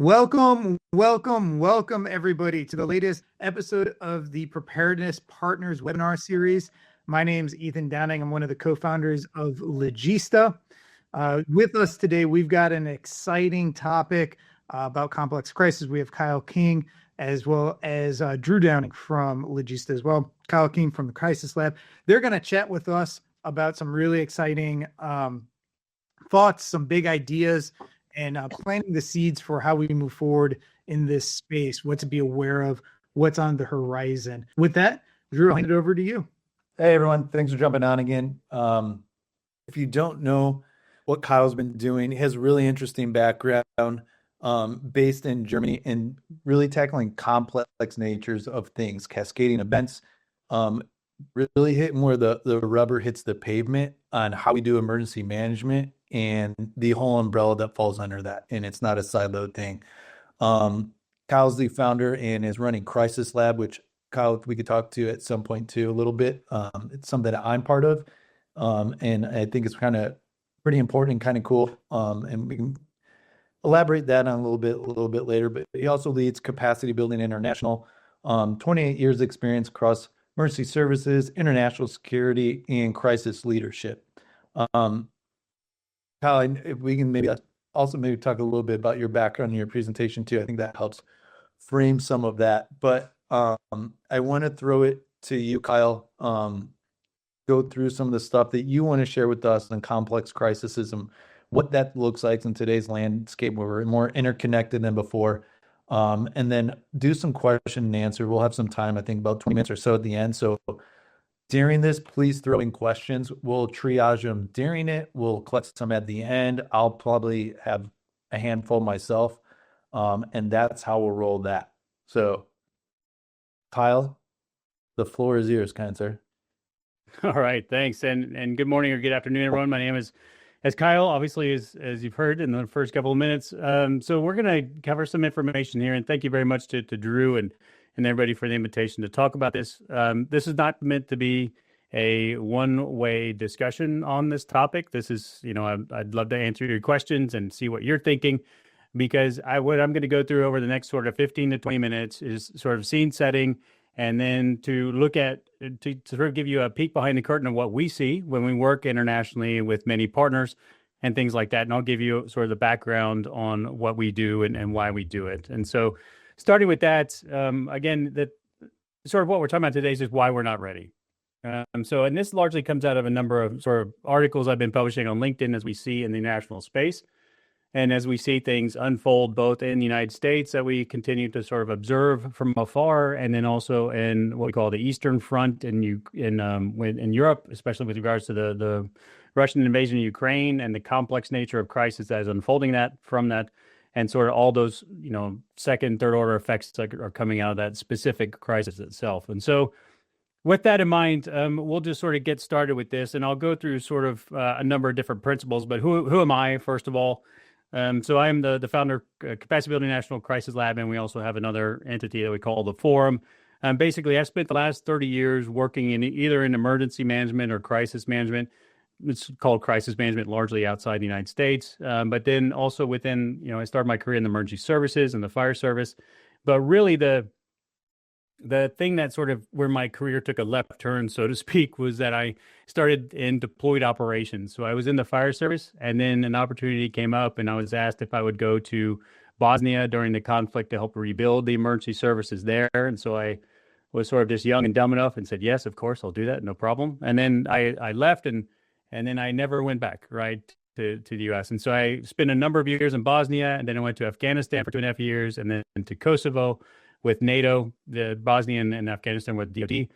Welcome, everybody, to the latest episode of the Preparedness Partners webinar series. My name's Ethan Downing. I'm one of the co-founders of Logista. With us today, we've got an exciting topic about complex crisis. We have Kyle King, as well as Drew Downing from Logista as well. Kyle King from the Crisis Lab. They're going to chat with us about some really exciting thoughts, some big ideas, and planting the seeds for how we move forward in this space, what to be aware of, what's on the horizon. With that, Drew, I'll hand it over to you. Hey, everyone. Thanks for jumping on again. If you don't know what Kyle's been doing, he has a really interesting background based in Germany and really tackling complex natures of things, cascading events, really hitting where the rubber hits the pavement on how we do emergency management and the whole umbrella that falls under that. And it's not a siloed thing. Kyle's the founder and is running Crisis Lab, which Kyle, we could talk to at some point too, a little bit. It's something that I'm part of. And I think it's kind of pretty important and kind of cool. And we can elaborate that on a little bit later, but he also leads Capacity Building International, 28 years experience across emergency services, international security, and crisis leadership. Kyle, if we can maybe talk a little bit about your background and your presentation too. I think that helps frame some of that. But I want to throw it to you, Kyle. Go through some of the stuff that you want to share with us on complex crisisism, what that looks like in today's landscape where we're more interconnected than before. And then do some question and answer. We'll have some time, I think about 20 minutes or so at the end. So during this, please throw in questions. We'll triage them during it. We'll collect some at the end. I'll probably have a handful myself. And that's how we'll roll that. So, Kyle, the floor is yours, kind sir. All right, thanks. And good morning or good afternoon, everyone. My name is Kyle, obviously, as you've heard in the first couple of minutes. So we're going to cover some information here. And thank you very much to Drew and everybody for the invitation to talk about this. This is not meant to be a one-way discussion on this topic. This is, I'd love to answer your questions and see what you're thinking, because what I'm going to go through over the next sort of 15 to 20 minutes is sort of scene setting, and then to look at, to sort of give you a peek behind the curtain of what we see when we work internationally with many partners and things like that. And I'll give you sort of the background on what we do and why we do it. And so starting with that, again, that sort of what we're talking about today is just why we're not ready. And this largely comes out of a number of sort of articles I've been publishing on LinkedIn as we see in the international space. And as we see things unfold both in the United States that we continue to sort of observe from afar, and then also in what we call the Eastern Front in Europe, especially with regards to the Russian invasion of Ukraine and the complex nature of crisis that is unfolding from that. And sort of all those, second, third order effects that are coming out of that specific crisis itself. And so with that in mind, we'll just sort of get started with this. And I'll go through sort of a number of different principles. But who am I, first of all? So I'm the founder of Capacity Building National Crisis Lab, and we also have another entity that we call the Forum. Basically, I spent the last 30 years working in either in emergency management or crisis management. It's called crisis management largely outside the United States, but then also within, I started my career in the emergency services and the fire service. But really the thing that sort of where my career took a left turn, so to speak, was that I started in deployed operations. So I was in the fire service, and then an opportunity came up, and I was asked if I would go to Bosnia during the conflict to help rebuild the emergency services there. And so I was sort of just young and dumb enough and said, yes, of course, I'll do that, no problem. And then I left, and then I never went back, right, to the U.S. And so I spent a number of years in Bosnia, and then I went to Afghanistan for 2.5 years, and then to Kosovo with NATO, the Bosnia and Afghanistan with DoD,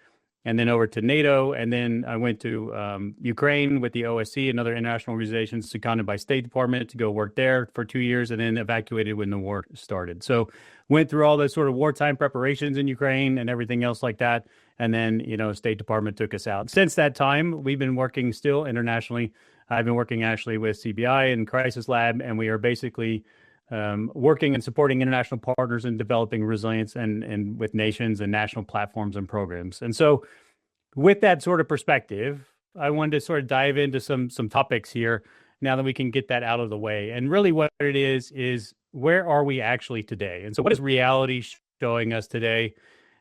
and then over to NATO. And then I went to Ukraine with the OSCE and other international organizations seconded by State Department to go work there for 2 years, and then evacuated when the war started. So went through all the sort of wartime preparations in Ukraine and everything else like that. And then, State Department took us out. Since that time, we've been working still internationally. I've been working actually with CBI and Crisis Lab, and we are basically working and supporting international partners in developing resilience and with nations and national platforms and programs. And so with that sort of perspective, I wanted to sort of dive into some topics here now that we can get that out of the way. And really what it is where are we actually today? And so what is reality showing us today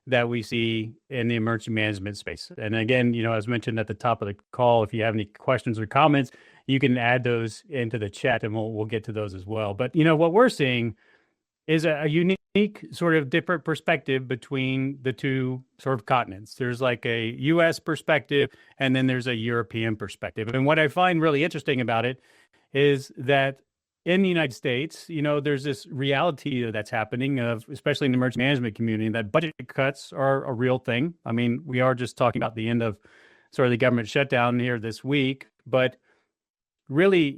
that we see in the emergency management space? And again, as mentioned at the top of the call, if you have any questions or comments, you can add those into the chat and we'll get to those as well. But, what we're seeing is a unique sort of different perspective between the two sort of continents. There's like a US perspective and then there's a European perspective. And what I find really interesting about it is that in the United States, there's this reality that's happening of, especially in the emergency management community, that budget cuts are a real thing. I mean, we are just talking about the end of sort of the government shutdown here this week, but really,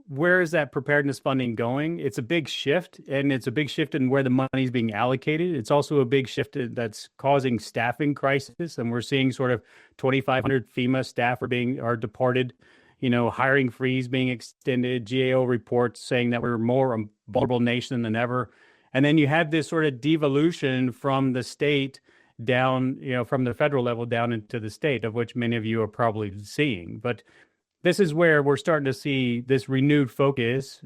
where is that preparedness funding going? It's a big shift, and it's a big shift in where the money is being allocated. It's also a big shift that's causing staffing crisis, and we're seeing sort of 2,500 FEMA staff are departed. Hiring freeze being extended, GAO reports saying that we're more a vulnerable nation than ever. And then you have this sort of devolution from the state down, from the federal level down into the state, of which many of you are probably seeing. But this is where we're starting to see this renewed focus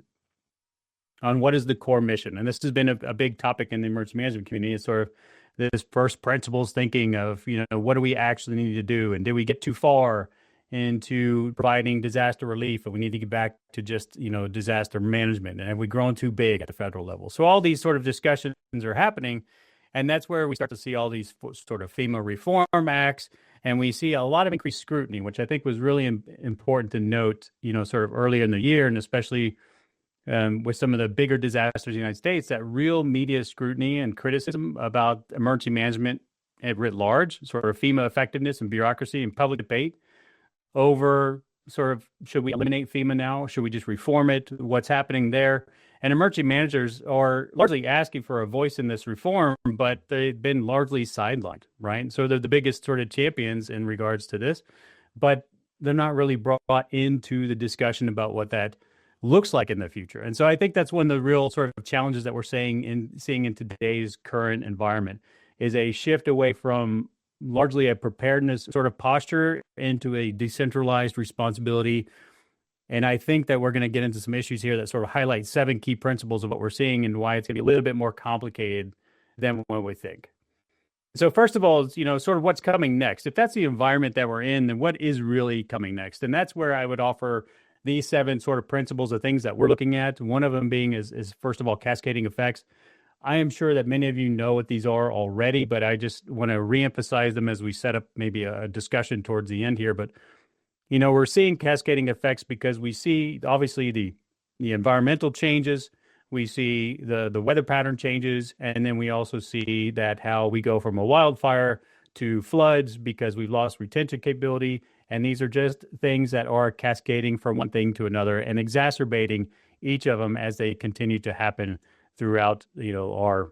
on what is the core mission. And this has been a big topic in the emergency management community. It's sort of this first principles thinking of, what do we actually need to do? And did we get too far into providing disaster relief, and we need to get back to just, disaster management? And have we grown too big at the federal level? So all these sort of discussions are happening, and that's where we start to see all these sort of FEMA reform acts, and we see a lot of increased scrutiny, which I think was really important to note, sort of earlier in the year, and especially with some of the bigger disasters in the United States, that real media scrutiny and criticism about emergency management writ large, sort of FEMA effectiveness and bureaucracy and public debate over sort of, should we eliminate FEMA now? Should we just reform it? What's happening there? And emergency managers are largely asking for a voice in this reform, but they've been largely sidelined, right? So they're the biggest sort of champions in regards to this, but they're not really brought into the discussion about what that looks like in the future. And so I think that's one of the real sort of challenges that we're seeing in today's current environment, is a shift away from largely a preparedness sort of posture into a decentralized responsibility. And I think that we're going to get into some issues here that sort of highlight 7 key principles of what we're seeing and why it's going to be a little bit more complicated than what we think. So first of all, sort of what's coming next. If that's the environment that we're in, then what is really coming next? And that's where I would offer these 7 sort of principles of things that we're looking at. One of them being is first of all, cascading effects. I am sure that many of you know what these are already, but I just want to reemphasize them as we set up maybe a discussion towards the end here. But, we're seeing cascading effects because we see obviously the environmental changes, we see the weather pattern changes, and then we also see that how we go from a wildfire to floods because we've lost retention capability. And these are just things that are cascading from one thing to another and exacerbating each of them as they continue to happen throughout, our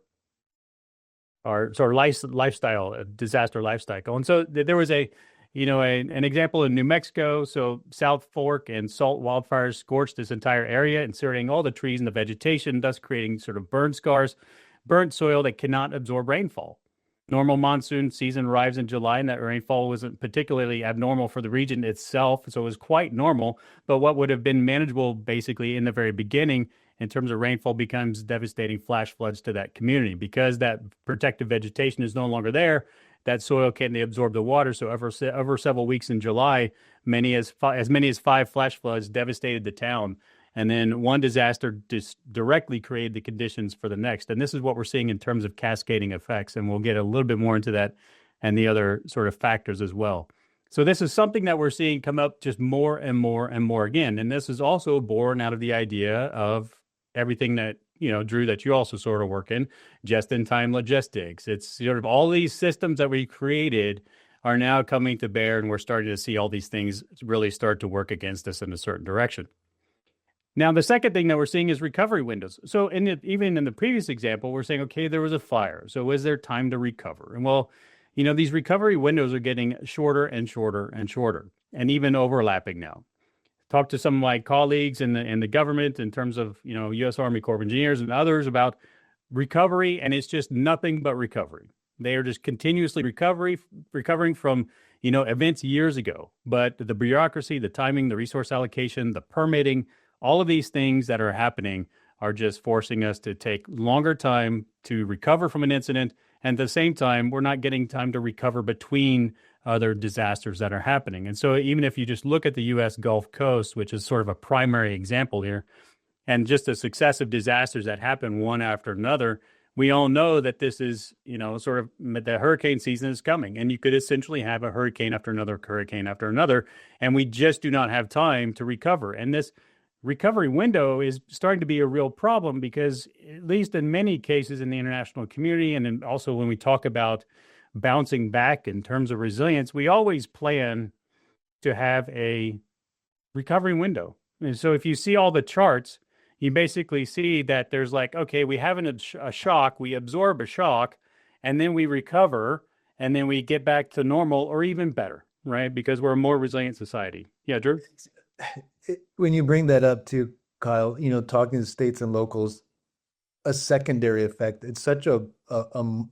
sort of lifestyle, disaster life cycle. And so there was an example in New Mexico. So South Fork and Salt wildfires scorched this entire area, inserting all the trees and the vegetation, thus creating sort of burn scars, burnt soil that cannot absorb rainfall. Normal monsoon season arrives in July, and that rainfall wasn't particularly abnormal for the region itself. So it was quite normal, but what would have been manageable basically in the very beginning in terms of rainfall becomes devastating flash floods to that community. Because that protective vegetation is no longer there, that soil can't absorb the water. So over several weeks in July, as many as 5 flash floods devastated the town. And then one disaster just directly created the conditions for the next. And this is what we're seeing in terms of cascading effects. And we'll get a little bit more into that and the other sort of factors as well. So this is something that we're seeing come up just more and more and more again. And this is also born out of the idea of everything that, Drew, that you also sort of work in, just-in-time logistics. It's sort of all these systems that we created are now coming to bear, and we're starting to see all these things really start to work against us in a certain direction. Now, the second thing that we're seeing is recovery windows. So even in the previous example, we're saying, okay, there was a fire. So is there time to recover? And well, these recovery windows are getting shorter and shorter and shorter, and even overlapping now. Talked to some of my colleagues in the government in terms of, U.S. Army Corps of Engineers and others about recovery, and it's just nothing but recovery. They are just continuously recovering from, events years ago. But the bureaucracy, the timing, the resource allocation, the permitting, all of these things that are happening are just forcing us to take longer time to recover from an incident. And at the same time, we're not getting time to recover between other disasters that are happening. And so even if you just look at the U.S. Gulf Coast, which is sort of a primary example here, and just the successive disasters that happen one after another, we all know that this is, sort of the hurricane season is coming, and you could essentially have a hurricane after another, and we just do not have time to recover. And this recovery window is starting to be a real problem because, at least in many cases in the international community, and then also when we talk about bouncing back in terms of resilience, we always plan to have a recovery window. And so if you see all the charts, you basically see that there's like, okay, we have a shock, we absorb a shock, and then we recover, and then we get back to normal or even better, right? Because we're a more resilient society. Yeah, Drew? When you bring that up too, Kyle, talking to states and locals, a secondary effect, it's such a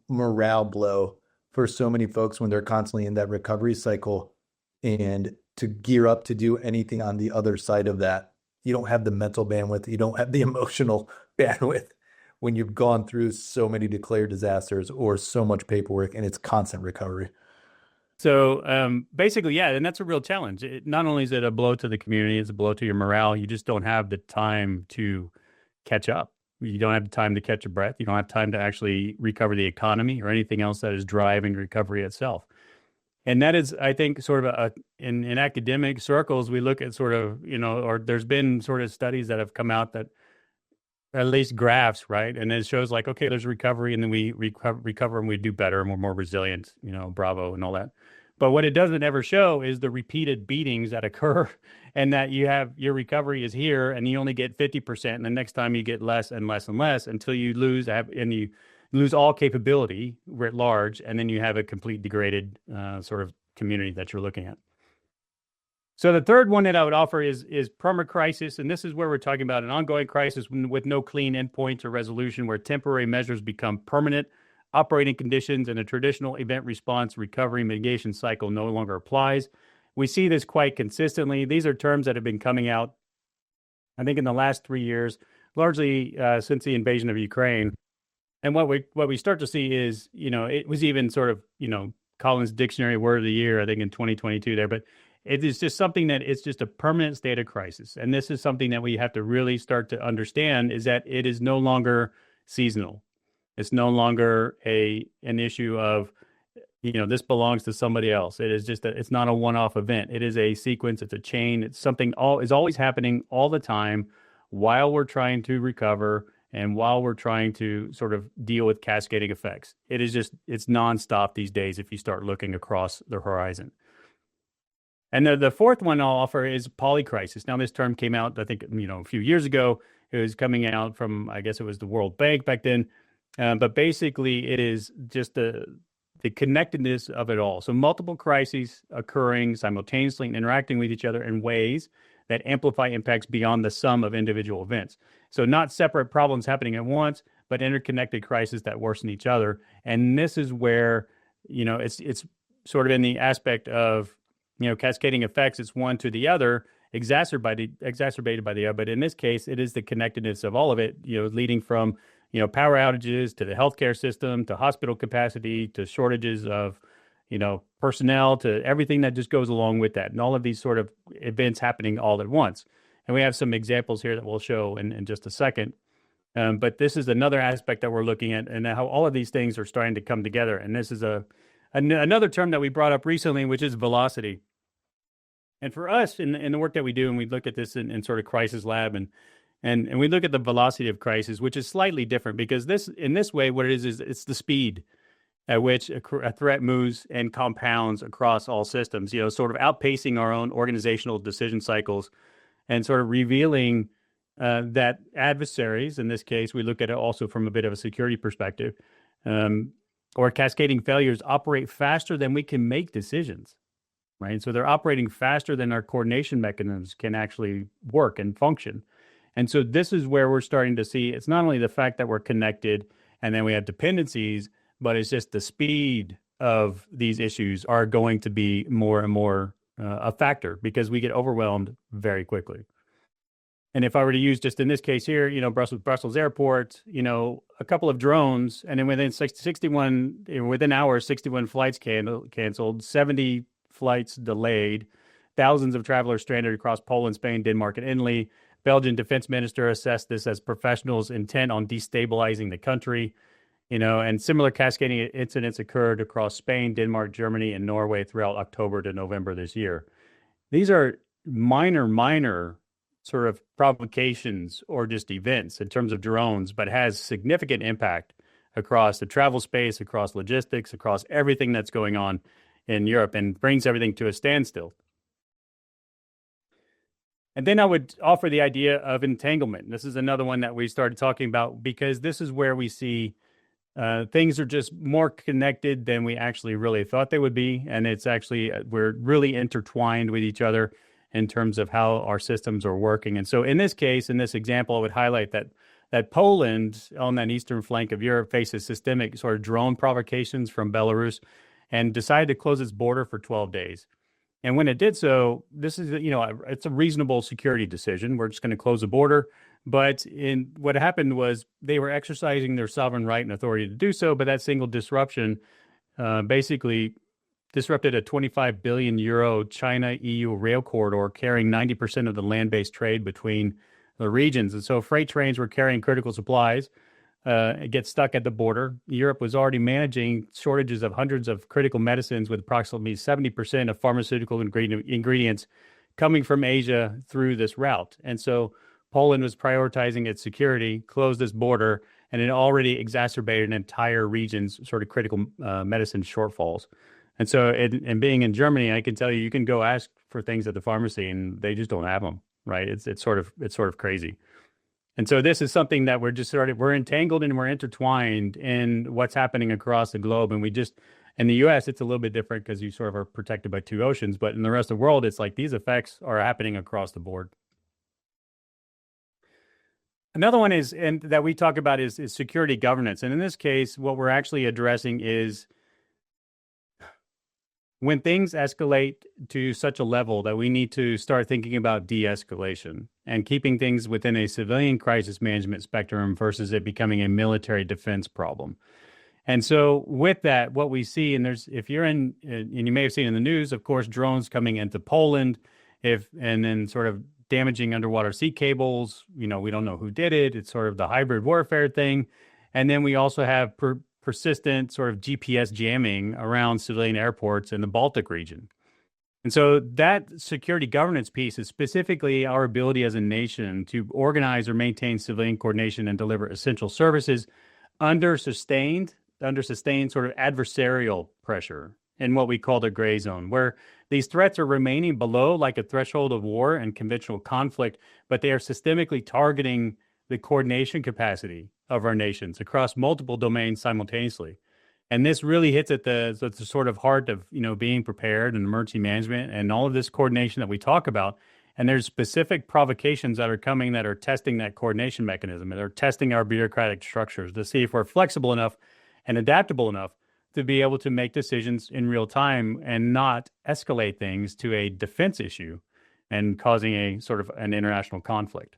morale blow for so many folks when they're constantly in that recovery cycle, and to gear up to do anything on the other side of that. You don't have the mental bandwidth. You don't have the emotional bandwidth when you've gone through so many declared disasters or so much paperwork, and it's constant recovery. So basically, yeah, and that's a real challenge. Not only is it a blow to the community, it's a blow to your morale. You just don't have the time to catch up. You don't have the time to catch a breath. You don't have time to actually recover the economy or anything else that is driving recovery itself. And that is, I think, sort of in academic circles, we look at sort of, or there's been sort of studies that have come out that, at least graphs, right? And it shows like, okay, there's recovery, and then we recover and we do better and we're more resilient, bravo and all that. But what it doesn't ever show is the repeated beatings that occur, and that your recovery is here and you only get 50%. And the next time you get less and less and less until you lose all capability writ large, and then you have a complete degraded sort of community that you're looking at. So the third one that I would offer is perma crisis, and this is where we're talking about an ongoing crisis with no clean endpoint or resolution, where temporary measures become permanent operating conditions, and a traditional event response recovery mitigation cycle no longer applies. We see this quite consistently. These are terms that have been coming out, I think, in the last 3 years, largely since the invasion of Ukraine. And what we start to see is, it was even sort of, Collins Dictionary Word of the Year, I think in 2022 there, but it is just something that it's just a permanent state of crisis. And this is something that we have to really start to understand, is that it is no longer seasonal. It's no longer an issue of, this belongs to somebody else. It is just it's not a one-off event. It is a sequence. It's a chain. It's something is always happening all the time while we're trying to recover and while we're trying to sort of deal with cascading effects. It's nonstop these days if you start looking across the horizon. And the fourth one I'll offer is polycrisis. Now, this term came out, I think, a few years ago. It was coming out from, I guess it was the World Bank back then. But basically, it is just the connectedness of it all. So multiple crises occurring simultaneously and interacting with each other in ways that amplify impacts beyond the sum of individual events. So not separate problems happening at once, but interconnected crises that worsen each other. And this is where, it's sort of in the aspect of, cascading effects. It's one to the other, exacerbated by the other. But in this case, it is the connectedness of all of it, leading from, power outages to the healthcare system, to hospital capacity, to shortages of, personnel, to everything that just goes along with that. And all of these sort of events happening all at once. And we have some examples here that we'll show in just a second. But this is another aspect that we're looking at, and how all of these things are starting to come together. And this is another term that we brought up recently, which is velocity. And for us in the work that we do, and we look at this in sort of crisis lab, and we look at the velocity of crisis, which is slightly different, because in this way, what it is it's the speed at which a threat moves and compounds across all systems, sort of outpacing our own organizational decision cycles, and sort of revealing that adversaries, in this case, we look at it also from a bit of a security perspective, or cascading failures, operate faster than we can make decisions. Right. So they're operating faster than our coordination mechanisms can actually work and function. And so this is where we're starting to see, it's not only the fact that we're connected and then we have dependencies, but it's just the speed of these issues are going to be more and more a factor, because we get overwhelmed very quickly. And if I were to use just in this case here, Brussels airport, a couple of drones, and then within hours, 61 flights canceled, 70 flights delayed, thousands of travelers stranded across Poland, Spain, Denmark, and Italy. Belgian defense minister assessed this as professionals intent on destabilizing the country, and similar cascading incidents occurred across Spain, Denmark, Germany, and Norway throughout October to November this year. These are minor sort of provocations or just events in terms of drones, but has significant impact across the travel space, across logistics, across everything that's going on in Europe, and brings everything to a standstill. And then I would offer the idea of entanglement. This is another one that we started talking about, because this is where we see things are just more connected than we actually really thought they would be. And it's actually, we're really intertwined with each other in terms of how our systems are working. And so in this case, in this example, I would highlight that Poland on that eastern flank of Europe faces systemic sort of drone provocations from Belarus and decided to close its border for 12 days. And when it did so, this is, it's a reasonable security decision. We're just going to close the border. But what happened was they were exercising their sovereign right and authority to do so. But that single disruption basically disrupted a 25 billion euro China-EU rail corridor carrying 90% of the land-based trade between the regions. And so freight trains were carrying critical supplies. It gets stuck at the border. Europe was already managing shortages of hundreds of critical medicines, with approximately 70% of pharmaceutical ingredients coming from Asia through this route. And so Poland was prioritizing its security, closed this border, and it already exacerbated an entire region's sort of critical medicine shortfalls. And so, and being in Germany, I can tell you can go ask for things at the pharmacy, and they just don't have them. Right? It's sort of crazy. And so this is something that we're entangled and we're intertwined in what's happening across the globe. And in the US, it's a little bit different because you sort of are protected by two oceans. But in the rest of the world, it's like these effects are happening across the board. Another one that we talk about is security governance. And in this case, what we're actually addressing is when things escalate to such a level that we need to start thinking about de-escalation and keeping things within a civilian crisis management spectrum versus it becoming a military defense problem. And so with that, what we see, and you may have seen in the news, of course, drones coming into Poland, and then sort of damaging underwater sea cables. We don't know who did it. It's sort of the hybrid warfare thing. And then we also have persistent sort of GPS jamming around civilian airports in the Baltic region. And so that security governance piece is specifically our ability as a nation to organize or maintain civilian coordination and deliver essential services under sustained sort of adversarial pressure in what we call the gray zone, where these threats are remaining below like a threshold of war and conventional conflict, but they are systemically targeting the coordination capacity of our nations across multiple domains simultaneously. And this really hits at the sort of heart of, being prepared and emergency management and all of this coordination that we talk about. And there's specific provocations that are coming that are testing that coordination mechanism, and they're testing our bureaucratic structures to see if we're flexible enough and adaptable enough to be able to make decisions in real time and not escalate things to a defense issue and causing a sort of an international conflict.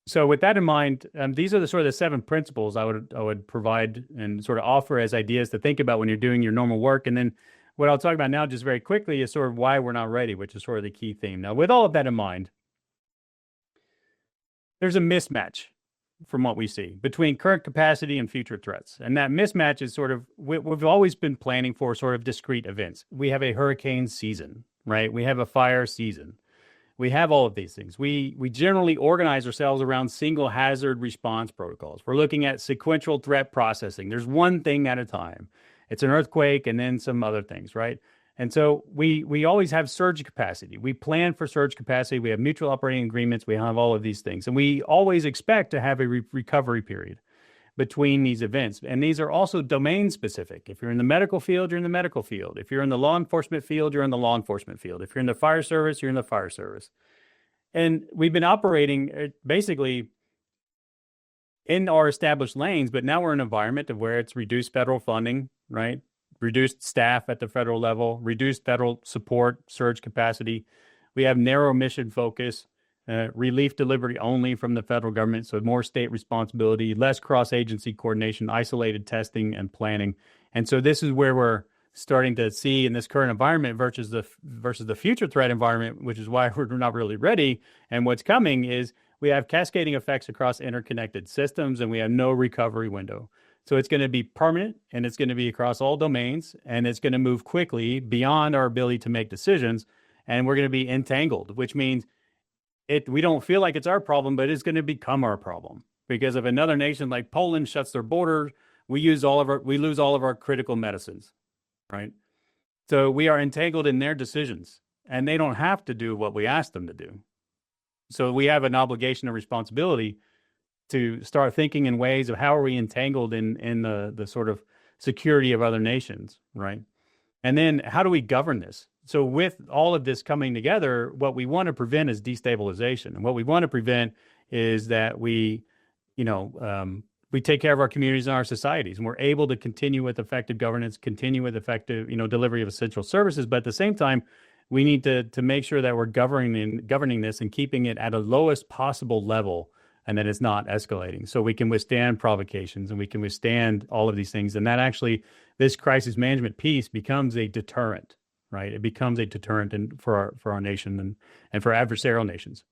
So with that in mind, these are the sort of the 7 principles I would provide and sort of offer as ideas to think about when you're doing your normal work. And then what I'll talk about now just very quickly is sort of why we're not ready, which is sort of the key theme. Now, with all of that in mind, there's a mismatch from what we see between current capacity and future threats. And that mismatch is sort of, we've always been planning for sort of discrete events. We have a hurricane season, right? We have a fire season. We have all of these things. We generally organize ourselves around single hazard response protocols. We're looking at sequential threat processing. There's one thing at a time. It's an earthquake and then some other things, right? And so we always have surge capacity. We plan for surge capacity. We have mutual operating agreements. We have all of these things. And we always expect to have a recovery period between these events. And these are also domain specific. If you're in the medical field, you're in the medical field. If you're in the law enforcement field, you're in the law enforcement field. If you're in the fire service, you're in the fire service. And we've been operating basically in our established lanes, but now we're in an environment of where it's reduced federal funding, right? Reduced staff at the federal level, reduced federal support, surge capacity. We have narrow mission focus. relief delivery only from the federal government, so more state responsibility, less cross-agency coordination, isolated testing and planning. And so this is where we're starting to see in this current environment versus the future threat environment, which is why we're not really ready. And what's coming is we have cascading effects across interconnected systems, and we have no recovery window. So it's going to be permanent, and it's going to be across all domains, and it's going to move quickly beyond our ability to make decisions, and we're going to be entangled, which means we don't feel like it's our problem, but it's going to become our problem. Because if another nation like Poland shuts their border, we lose all of our critical medicines, right? So we are entangled in their decisions, and they don't have to do what we ask them to do. So we have an obligation and responsibility to start thinking in ways of how are we entangled in the sort of security of other nations, right? And then how do we govern this? So with all of this coming together, what we want to prevent is destabilization. And what we want to prevent is that we take care of our communities and our societies, and we're able to continue with effective governance, continue with effective, delivery of essential services. But at the same time, we need to make sure that we're governing this and keeping it at a lowest possible level, and that it's not escalating. So we can withstand provocations, and we can withstand all of these things. And that actually, this crisis management piece becomes a deterrent, right? It becomes a deterrent for our nation and for adversarial nations.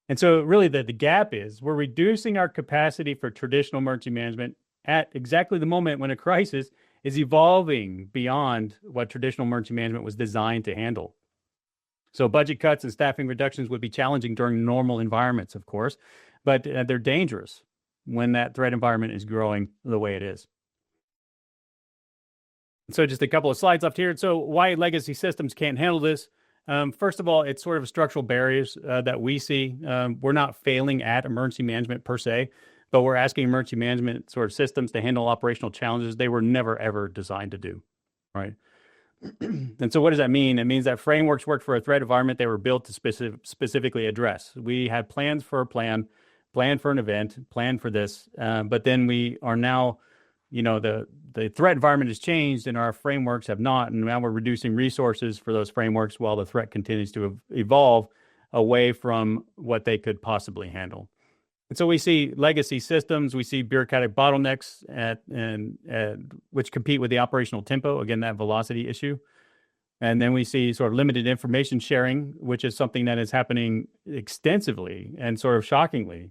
And so really the gap is we're reducing our capacity for traditional emergency management at exactly the moment when a crisis is evolving beyond what traditional emergency management was designed to handle. So budget cuts and staffing reductions would be challenging during normal environments, of course, but they're dangerous when that threat environment is growing the way it is. So just a couple of slides left here. So why legacy systems can't handle this? First of all, it's sort of structural barriers that we see. We're not failing at emergency management per se, but we're asking emergency management sort of systems to handle operational challenges they were never, ever designed to do, right? And so what does that mean? It means that frameworks work for a threat environment they were built to specifically address. We had plans for a plan for an event, plan for this, but then we are now, the threat environment has changed and our frameworks have not, and now we're reducing resources for those frameworks while the threat continues to evolve away from what they could possibly handle. And so we see legacy systems, we see bureaucratic bottlenecks which compete with the operational tempo, again, that velocity issue. And then we see sort of limited information sharing, which is something that is happening extensively and sort of shockingly,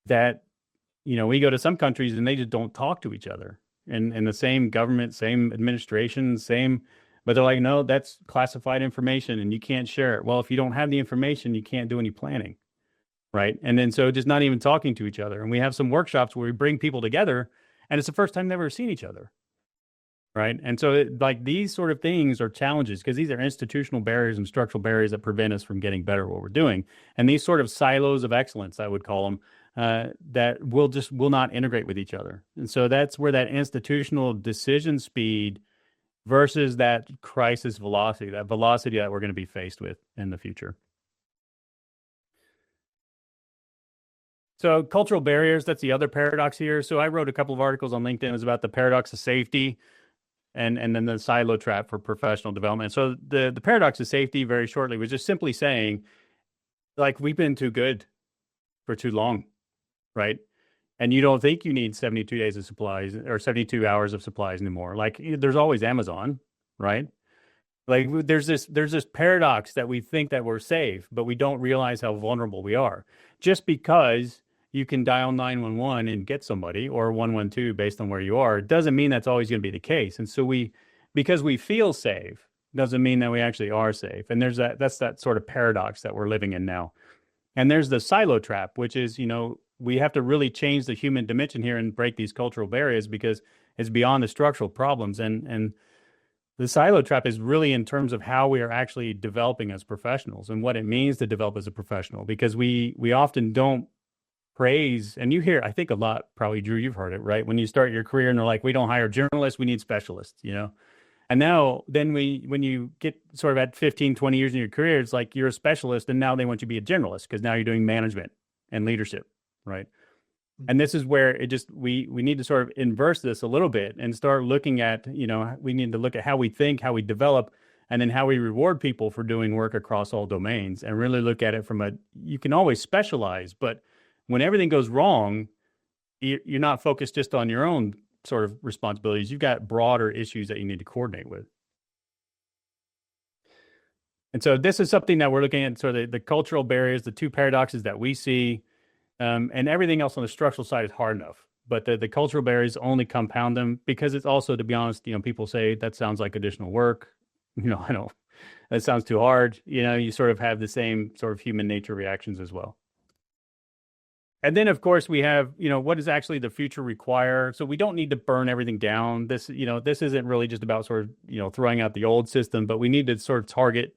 that, we go to some countries and they just don't talk to each other. And the same government, same administration, but they're like, no, that's classified information and you can't share it. Well, if you don't have the information, you can't do any planning. Right. And then so just not even talking to each other. And we have some workshops where we bring people together and it's the first time they've ever seen each other. Right. And so these sort of things are challenges because these are institutional barriers and structural barriers that prevent us from getting better at what we're doing. And these sort of silos of excellence, I would call them, that will not integrate with each other. And so that's where that institutional decision speed versus that crisis velocity that we're going to be faced with in the future. So cultural barriers, that's the other paradox here. So I wrote a couple of articles on LinkedIn. It was about the paradox of safety and then the silo trap for professional development. So the paradox of safety, very shortly, was just simply saying, we've been too good for too long, right? And you don't think you need 72 days of supplies or 72 hours of supplies anymore. There's always Amazon, right? There's this paradox that we think that we're safe, but we don't realize how vulnerable we are. Just because you can dial 911 and get somebody or 112 based on where you are, doesn't mean that's always going to be the case. And so because we feel safe, doesn't mean that we actually are safe. And that's that sort of paradox that we're living in now. And there's the silo trap, which is, we have to really change the human dimension here and break these cultural barriers because it's beyond the structural problems. And the silo trap is really in terms of how we are actually developing as professionals and what it means to develop as a professional, because we often don't praise, and you hear, I think a lot, probably Drew, you've heard it, right? When you start your career and they're like, we don't hire journalists, we need specialists, And now then when you get sort of at 15, 20 years in your career, it's like you're a specialist and now they want you to be a generalist because now you're doing management and leadership, right? And this is where we need to sort of inverse this a little bit and start looking at, we need to look at how we think, how we develop, and then how we reward people for doing work across all domains, and really look at it from you can always specialize, but when everything goes wrong, you're not focused just on your own sort of responsibilities. You've got broader issues that you need to coordinate with. And so this is something that we're looking at, sort of the cultural barriers, the two paradoxes that we see, and everything else on the structural side is hard enough. But the cultural barriers only compound them, because it's also, to be honest, people say that sounds like additional work. I don't, that sounds too hard. You sort of have the same sort of human nature reactions as well. And then, of course, we have, what does actually the future require? So we don't need to burn everything down. This isn't really just about sort of, throwing out the old system, but we need to sort of target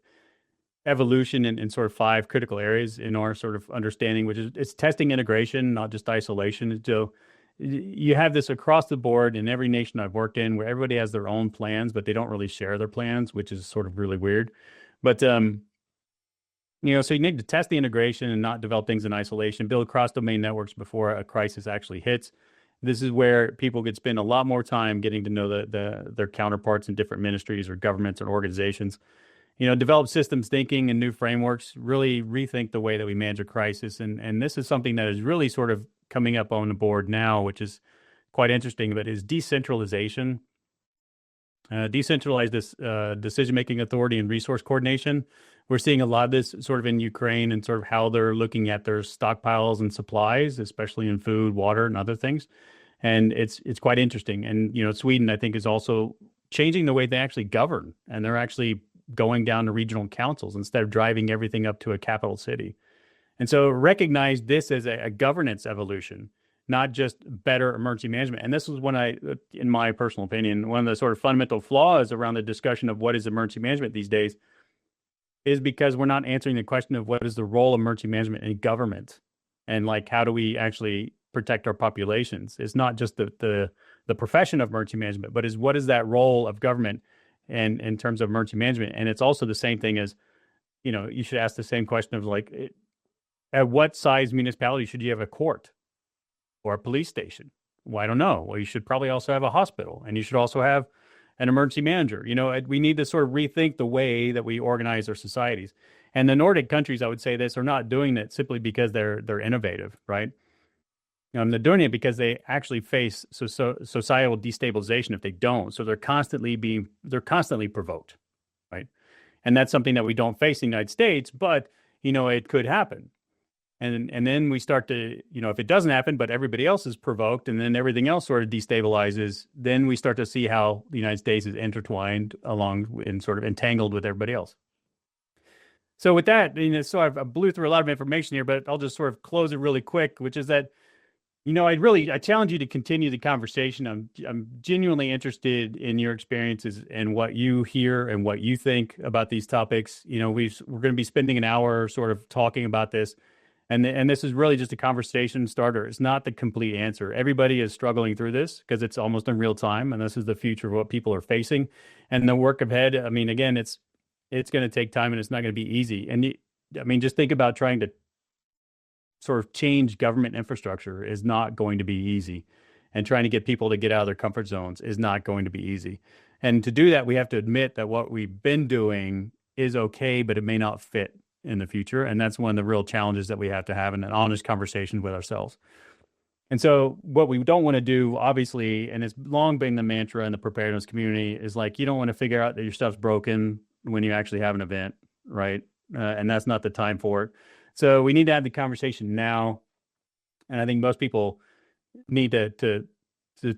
evolution in sort of 5 critical areas in our sort of understanding, which is it's testing integration, not just isolation. So you have this across the board in every nation I've worked in, where everybody has their own plans, but they don't really share their plans, which is sort of really weird. But, so you need to test the integration and not develop things in isolation, build cross-domain networks before a crisis actually hits. This is where people could spend a lot more time getting to know their counterparts in different ministries or governments or organizations. Develop systems thinking and new frameworks, really rethink the way that we manage a crisis. And this is something that is really sort of coming up on the board now, which is quite interesting, but is decentralization. Decentralized this decision-making authority and resource coordination. We're seeing a lot of this sort of in Ukraine and sort of how they're looking at their stockpiles and supplies, especially in food, water, and other things. And it's quite interesting. And, Sweden, I think, is also changing the way they actually govern. And they're actually going down to regional councils instead of driving everything up to a capital city. And so recognize this as a governance evolution, not just better emergency management. And this was in my personal opinion, one of the sort of fundamental flaws around the discussion of what is emergency management these days, is because we're not answering the question of what is the role of emergency management in government, and how do we actually protect our populations. It's not just the profession of emergency management, but what is that role of government and in terms of emergency management. And it's also the same thing as, you should ask the same question of at what size municipality should you have a court or a police station? Well, I don't know. Well, you should probably also have a hospital, and you should also have an emergency manager. We need to sort of rethink the way that we organize our societies. And the Nordic countries, I would say this, are not doing it simply because they're innovative, right? They're doing it because they actually face societal destabilization if they don't. So they're constantly provoked, right? And that's something that we don't face in the United States, but it could happen. And then we start to, if it doesn't happen, but everybody else is provoked, and then everything else sort of destabilizes, then we start to see how the United States is intertwined along and sort of entangled with everybody else. So with that, so I blew through a lot of information here, but I'll just sort of close it really quick, which is that, I challenge you to continue the conversation. I'm genuinely interested in your experiences and what you hear and what you think about these topics. We're going to be spending an hour sort of talking about this. And this is really just a conversation starter. It's not the complete answer. Everybody is struggling through this because it's almost in real time. And this is the future of what people are facing. And the work ahead, again, it's going to take time, and it's not going to be easy. And just think about trying to sort of change government infrastructure is not going to be easy. And trying to get people to get out of their comfort zones is not going to be easy. And to do that, we have to admit that what we've been doing is okay, but it may not fit in the future. And that's one of the real challenges that we have to have in an honest conversation with ourselves. And so what we don't want to do, obviously, and it's long been the mantra in the preparedness community, is you don't want to figure out that your stuff's broken when you actually have an event, right? And that's not the time for it. So we need to have the conversation now. And I think most people need to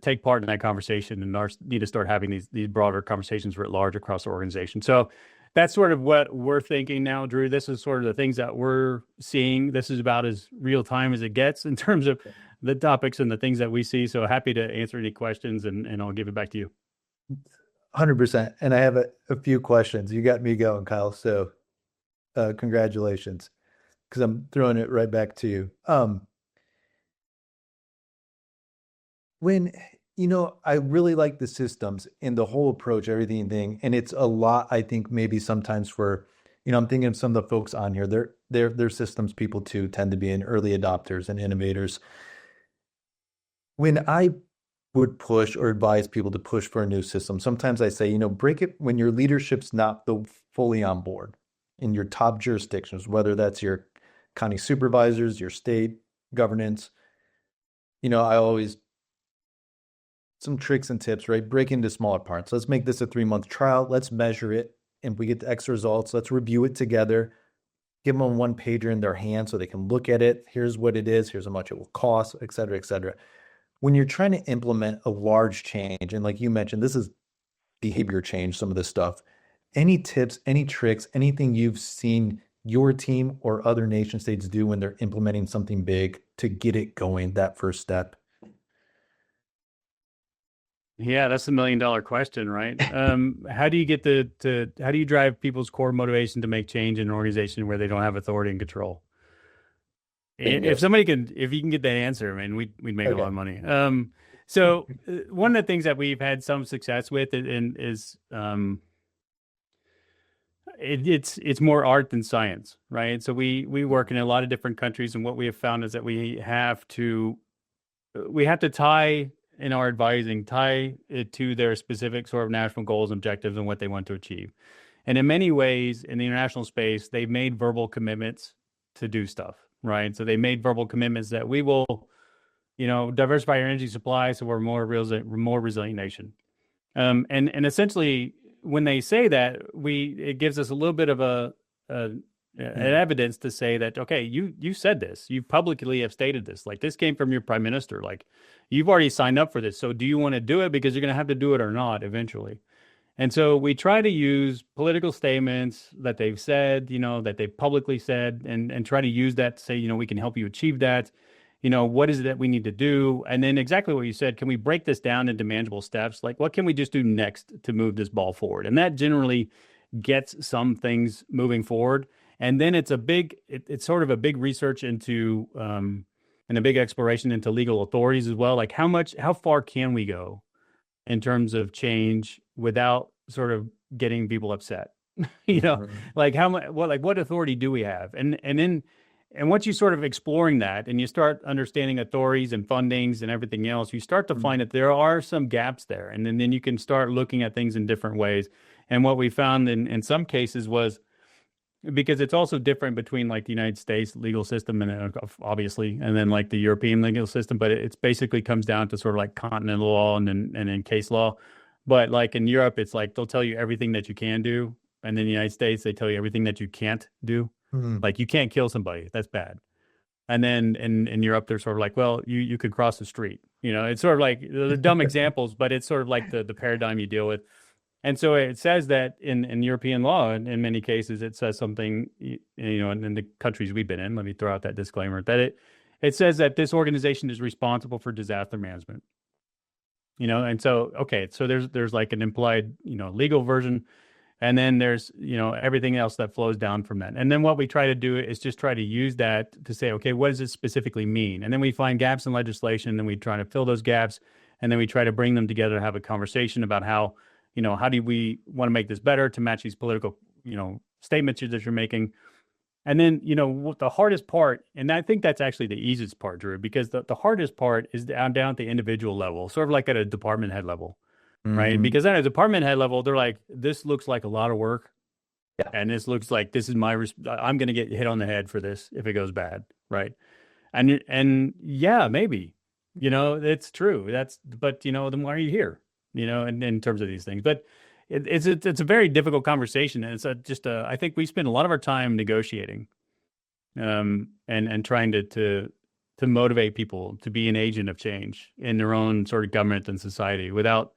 take part in that conversation and need to start having these broader conversations writ large across the organization. So that's sort of what we're thinking now, Drew. This is sort of the things that we're seeing. This is about as real time as it gets in terms of the topics and the things that we see. So happy to answer any questions, and I'll give it back to you. 100%. And I have a few questions. You got me going, Kyle. So congratulations, because I'm throwing it right back to you. I really like the systems and the whole approach, everything thing. And it's a lot, I think, maybe sometimes for, I'm thinking of some of the folks on here, they're systems people too, tend to be in early adopters and innovators. When I would push or advise people to push for a new system. Sometimes I say, break it when your leadership's not fully on board in your top jurisdictions, whether that's your county supervisors, your state governance. I always, some tricks and tips, right? Break into smaller parts. Let's make this a 3-month trial. Let's measure it. And if we get the X results, let's review it together. Give them a 1-pager in their hand so they can look at it. Here's what it is. Here's how much it will cost, et cetera, et cetera. When you're trying to implement a large change, and like you mentioned, this is behavior change, some of this stuff. Any tips, any tricks, anything you've seen your team or other nation states do when they're implementing something big to get it going, that first step? Yeah, that's the $1 million question, right? How do you get how do you drive people's core motivation to make change in an organization where they don't have authority and control? If you can get that answer, I mean, we'd make a lot of money. So one of the things that we've had some success with is it's more art than science, right? So we work in a lot of different countries, and what we have found is that we have to tie in our advising, tie it to their specific sort of national goals, objectives, and what they want to achieve. And in many ways, in the international space, they've made verbal commitments to do stuff, right? So they made verbal commitments that we will, diversify our energy supply so we're a more resilient nation. And essentially, when they say that, it gives us a little bit of an evidence to say that, okay, you said this, you publicly have stated this, like this came from your prime minister, like you've already signed up for this. So do you want to do it? Because you're going to have to do it or not eventually. And so we try to use political statements that they've said, that they've publicly said, and try to use that to say, we can help you achieve that. What is it that we need to do? And then exactly what you said, can we break this down into manageable steps? Like, what can we just do next to move this ball forward? And that generally gets some things moving forward. And then it's it's sort of a big research into, and a big exploration into legal authorities as well. Like how far can we go in terms of change without sort of getting people upset? Like what authority do we have? And once you sort of exploring that and you start understanding authorities and fundings and everything else, you start to find that there are some gaps there. And then you can start looking at things in different ways. And what we found in some cases was, because it's also different between like the United States legal system and obviously, and then like the European legal system, but it's basically comes down to sort of like continental law and in case law. But like in Europe, it's like they'll tell you everything that you can do. And in the United States, they tell you everything that you can't do. Like you can't kill somebody. That's bad. And then in Europe, they're sort of like, well, you could cross the street. It's sort of like the dumb examples, but it's sort of like the paradigm you deal with. And so it says that in European law, in many cases, it says something, in the countries we've been in, let me throw out that disclaimer, that it says that this organization is responsible for disaster management. And so, okay, so there's like an implied, legal version. And then there's, everything else that flows down from that. And then what we try to do is just try to use that to say, okay, what does it specifically mean? And then we find gaps in legislation, and then we try to fill those gaps. And then we try to bring them together and have a conversation about how do we want to make this better to match these political, statements that you're making. And then, the hardest part, and I think that's actually the easiest part, Drew, because the hardest part is down at the individual level, sort of like at a department head level. Right. Because at a department head level, they're like, this looks like a lot of work. Yeah. And this looks like this is I'm going to get hit on the head for this if it goes bad. Right. And yeah, maybe, it's true. But then why are you here? In terms of these things. But it's a very difficult conversation. And it's I think we spend a lot of our time negotiating and trying to motivate people to be an agent of change in their own sort of government and society without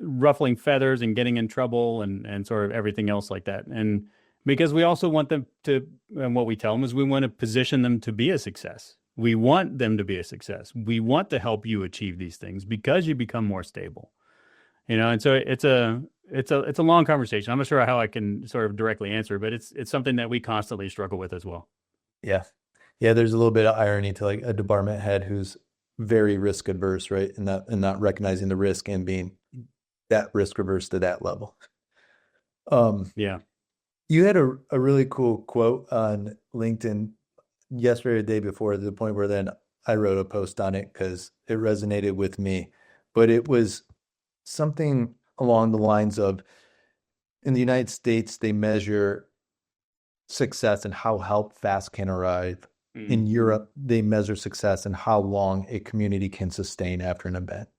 ruffling feathers and getting in trouble and sort of everything else like that. And because we also want them to, and what we tell them is we want to position them to be a success. We want them to be a success. We want to help you achieve these things because you become more stable. And so it's a long conversation. I'm not sure how I can sort of directly answer, but it's something that we constantly struggle with as well. Yeah. Yeah. There's a little bit of irony to like a department head who's very risk adverse, right? And not recognizing the risk and being that risk averse to that level. Yeah. You had a really cool quote on LinkedIn yesterday or the day before, to the point where then I wrote a post on it because it resonated with me. but it was something along the lines of, in the United States, they measure success and how fast can arrive. In Europe, they measure success and how long a community can sustain after an event.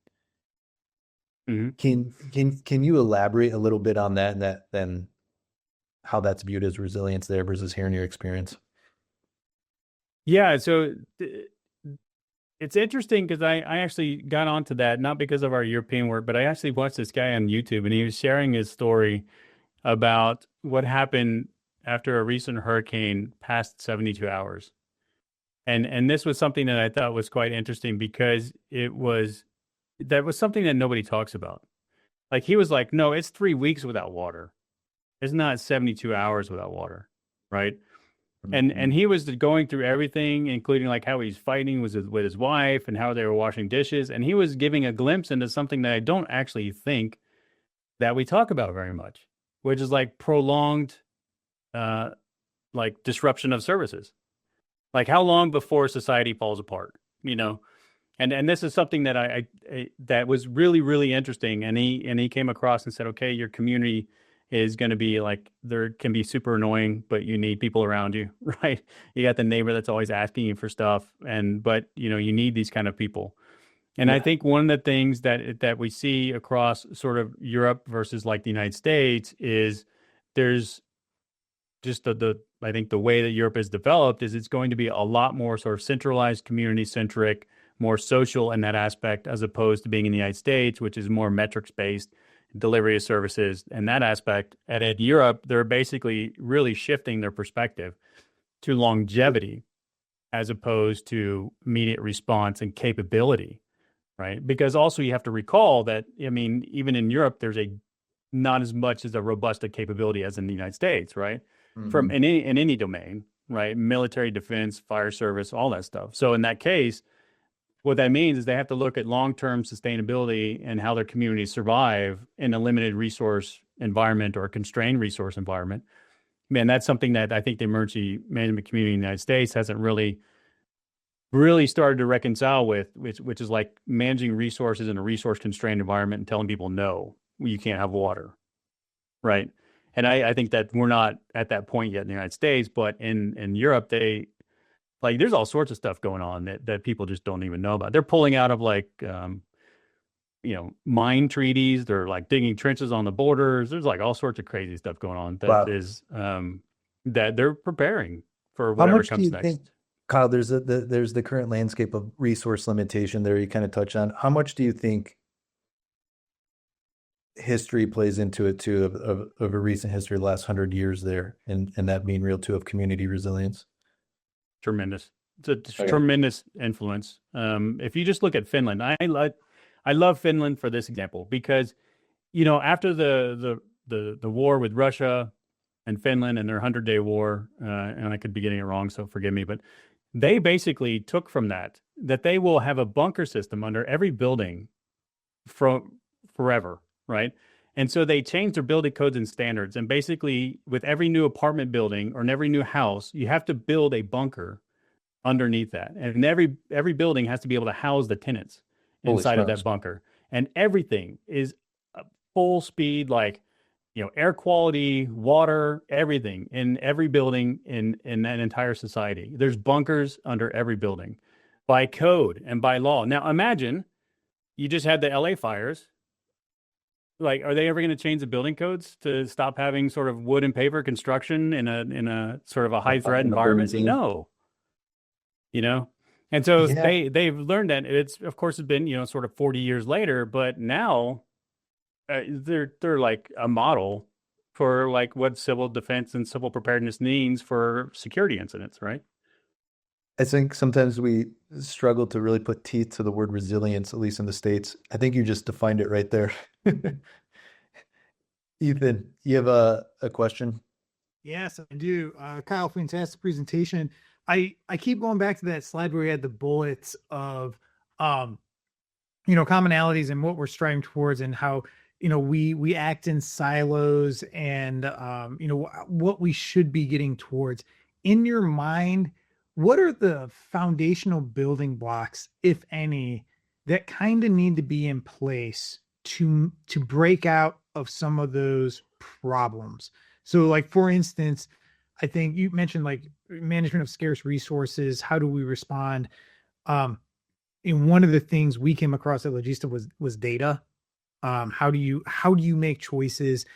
Can you elaborate a little bit on that and then how that's viewed as resilience there versus here in your experience? Yeah, so it's interesting because I actually got onto that, not because of our European work, but I actually watched this guy on YouTube and he was sharing his story about what happened after a recent hurricane past 72 hours. And this was something that I thought was quite interesting because that was something that nobody talks about. Like he was like, no, it's 3 weeks without water. It's not 72 hours without water, right? And he was going through everything, including like how he's fighting with his wife and how they were washing dishes. And he was giving a glimpse into something that I don't actually think that we talk about very much, which is like prolonged like disruption of services. Like how long before society falls apart, you know? And this is something that I that was really, really interesting. And he came across and said, okay, your community is going to be like, there can be super annoying, but you need people around you, right? You got the neighbor that's always asking you for stuff. But you know, you need these kind of people. And I think one of the things that we see across sort of Europe versus like the United States is there's just I think the way that Europe is developed is it's going to be a lot more sort of centralized, community centric, more social in that aspect, as opposed to being in the United States, which is more metrics based delivery of services and that aspect. And in Europe, they're basically really shifting their perspective to longevity as opposed to immediate response and capability, right? Because also you have to recall that, I mean, even in Europe, there's not as much as a robust a capability as in the United States, right? From in any domain, right? Military, defense, fire service, all that stuff. So in that case, what that means is they have to look at long-term sustainability and how their communities survive in a limited resource environment or a constrained resource environment. Man, that's something that I think the emergency management community in the United States hasn't really started to reconcile with, which is like managing resources in a resource constrained environment and telling people, no, you can't have water, right? And I think that we're not at that point yet in the United States, but in Europe, there's all sorts of stuff going on that people just don't even know about. They're pulling out of like, mine treaties. They're like digging trenches on the borders. There's like all sorts of crazy stuff going on that they're preparing for whatever comes next. Think, Kyle, there's the current landscape of resource limitation there you kind of touched on. How much do you think history plays into it too, of a recent history, the last 100 years there, and that being real too, of community resilience? Tremendous. It's a tremendous influence. If you just look at Finland, I love Finland for this example because, you know, after the war with Russia and Finland and their 100-day war, and I could be getting it wrong, so forgive me, but they basically took from that they will have a bunker system under every building from forever, right? And so they changed their building codes and standards. And basically, with every new apartment building or in every new house, you have to build a bunker underneath that. And every building has to be able to house the tenants inside of that bunker. And everything is full speed, like, you know, air quality, water, everything in every building in that entire society. There's bunkers under every building by code and by law. Now, imagine you just had the LA fires. Like, are they ever going to change the building codes to stop having sort of wood and paper construction in a sort of a high threat environment? No, you know, and so they've learned that. It's been, you know, sort of 40 years later, but now they're like a model for like what civil defense and civil preparedness means for security incidents, right? I think sometimes we struggle to really put teeth to the word resilience, at least in the States. I think you just defined it right there. Ethan, you have a question? Yes, I do. Kyle, fantastic presentation. I keep going back to that slide where we had the bullets of, commonalities and what we're striving towards and how, we act in silos and, what we should be getting towards. In your mind, what are the foundational building blocks, if any, that kind of need to be in place to break out of some of those problems. So like for instance, I think you mentioned like management of scarce resources. How do we respond? And one of the things we came across at Logista was data. How do you make choices?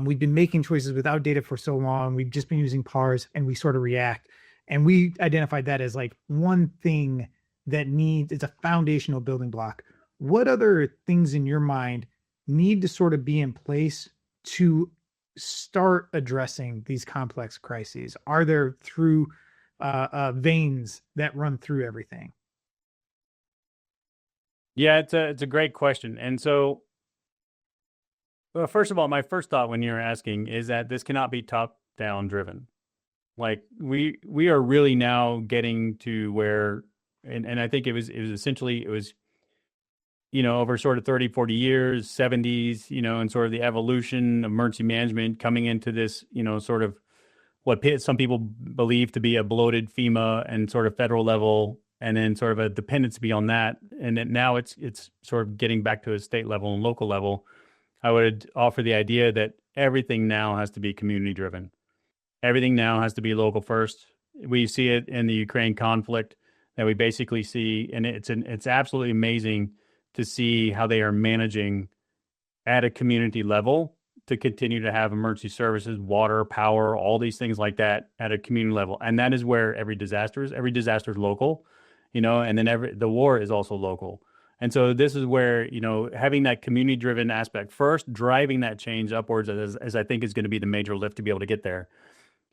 We've been making choices without data for so long. We've just been using PARs and we sort of react. And we identified that as like one thing that it's a foundational building block. What other things in your mind need to sort of be in place to start addressing these complex crises? Are there through veins that run through everything? Yeah, it's a great question. And so, well, first of all, my first thought when you're asking is that this cannot be top-down driven. Like we are really now getting to where, and I think it was essentially, over sort of 30, 40 years, 70s, and sort of the evolution of emergency management coming into this, sort of what some people believe to be a bloated FEMA and sort of federal level, and then sort of a dependency on that. And then now it's sort of getting back to a state level and local level. I would offer the idea that everything now has to be community driven. Everything now has to be local first. We see it in the Ukraine conflict that we basically see, and it's absolutely amazing to see how they are managing at a community level to continue to have emergency services, water, power, all these things like that at a community level. And that is where every disaster is local, and then the war is also local. And so this is where, having that community driven aspect first, driving that change upwards as I think is going to be the major lift to be able to get there.